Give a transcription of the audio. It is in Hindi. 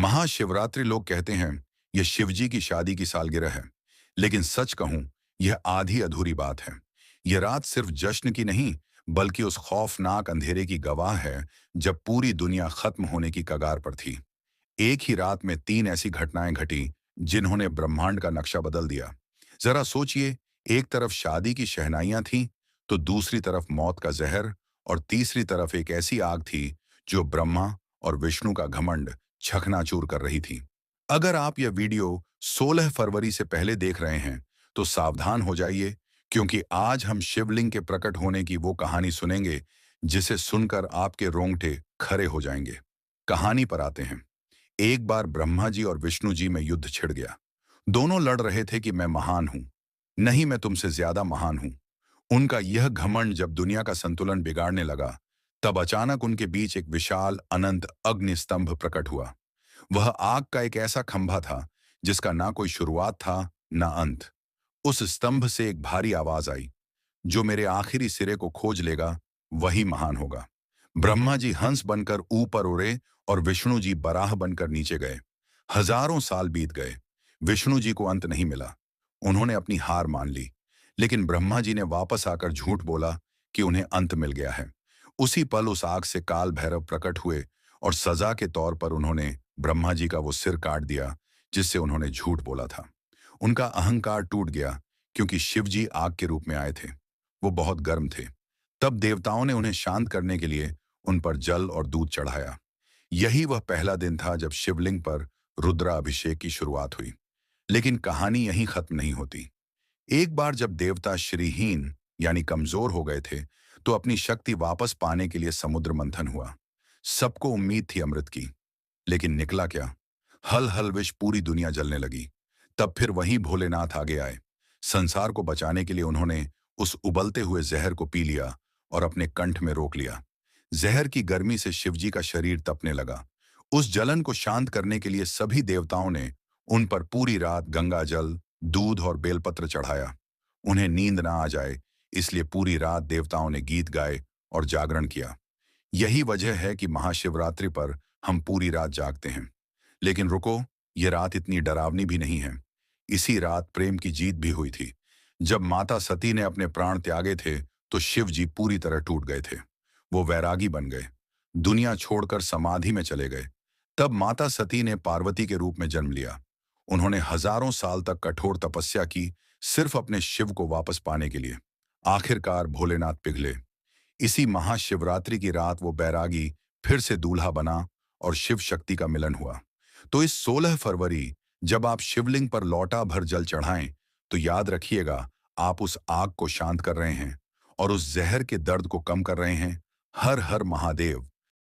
महाशिवरात्रि लोग कहते हैं यह शिवजी की शादी की सालगिरह है। लेकिन सच कहूं, यह आधी अधूरी बात है। यह रात सिर्फ जश्न की नहीं, बल्कि उस खौफनाक अंधेरे की गवाह है जब पूरी दुनिया खत्म होने की कगार पर थी। एक ही रात में तीन ऐसी घटनाएं घटी जिन्होंने ब्रह्मांड का नक्शा बदल दिया। जरा सोचिए, एक तरफ शादी की शहनाइयां थीं, तो दूसरी तरफ मौत का जहर, और तीसरी तरफ एक ऐसी आग थी जो ब्रह्मा और विष्णु का घमंड चकनाचूर कर रही थी। अगर आप यह वीडियो 16 फरवरी से पहले देख रहे हैं, तो सावधान हो जाइए, क्योंकि आज हम शिवलिंग के प्रकट होने की वो कहानी सुनेंगे जिसे सुनकर आपके रोंगटे खड़े हो जाएंगे। कहानी पर आते हैं। एक बार ब्रह्मा जी और विष्णु जी में युद्ध छिड़ गया। दोनों लड़ रहे थे कि मैं महान हूं, नहीं मैं तुमसे ज्यादा महान हूं। उनका यह घमंड जब दुनिया का संतुलन बिगाड़ने लगा, तब अचानक उनके बीच एक विशाल अनंत अग्नि स्तंभ प्रकट हुआ। वह आग का एक ऐसा खंभा था जिसका ना कोई शुरुआत था ना अंत। उस स्तंभ से एक भारी आवाज आई, जो मेरे आखिरी सिरे को खोज लेगा वही महान होगा। ब्रह्मा जी हंस बनकर ऊपर उड़े और विष्णु जी बराह बनकर नीचे गए। हजारों साल बीत गए, विष्णु जी को अंत नहीं मिला। उन्होंने अपनी हार मान ली। लेकिन ब्रह्मा जी ने वापस आकर झूठ बोला कि उन्हें अंत मिल गया है। उसी पल उस आग से काल भैरव प्रकट हुए और सजा के तौर पर उन्होंने ब्रह्मा जी का वो सिर काट दिया जिससे उन्होंने झूठ बोला था। उनका अहंकार टूट गया, क्योंकि शिव जी आग के रूप में आए थे। वो बहुत गर्म थे। तब देवताओं ने उन्हें शांत करने के लिए उन पर जल और दूध चढ़ाया। यही वह पहला दिन था जब शिवलिंग पर रुद्राभिषेक की शुरुआत हुई। लेकिन कहानी यहीं खत्म नहीं होती। एक बार जब देवता श्रीहीन यानी कमजोर हो गए थे, तो अपनी शक्ति वापस पाने के लिए समुद्र मंथन हुआ। सबको उम्मीद थी अमृत की, लेकिन निकला क्या? हल हल विष, पूरी दुनिया जलने लगी। तब फिर वहीं भोलेनाथ आगे आए। संसार को बचाने के लिए उन्होंने उस उबलते हुए जहर को पी लिया और अपने कंठ में रोक लिया। जहर की गर्मी से शिवजी का शरीर तपने लगा। उस जलन को शांत करने के लिए सभी देवताओं ने उन पर पूरी रात गंगा जल, दूध और बेलपत्र चढ़ाया। उन्हें नींद ना आ जाए, इसलिए पूरी रात देवताओं ने गीत गाए और जागरण किया। यही वजह है कि महाशिवरात्रि पर हम पूरी रात जागते हैं। लेकिन रुको, ये रात इतनी डरावनी भी नहीं है। इसी रात प्रेम की जीत भी हुई थी। जब माता सती ने अपने प्राण त्यागे थे, तो शिव जी पूरी तरह टूट गए थे। वो वैरागी बन गए, दुनिया छोड़कर समाधि में चले गए। तब माता सती ने पार्वती के रूप में जन्म लिया। उन्होंने हजारों साल तक कठोर तपस्या की, सिर्फ अपने शिव को वापस पाने के लिए। आखिरकार भोलेनाथ पिघले। इसी महाशिवरात्रि की रात वो बैरागी फिर से दूल्हा बना और शिव शक्ति का मिलन हुआ। तो इस 16 फरवरी जब आप शिवलिंग पर लौटा भर जल चढ़ाएं, तो याद रखिएगा, आप उस आग को शांत कर रहे हैं और उस जहर के दर्द को कम कर रहे हैं। हर हर महादेव।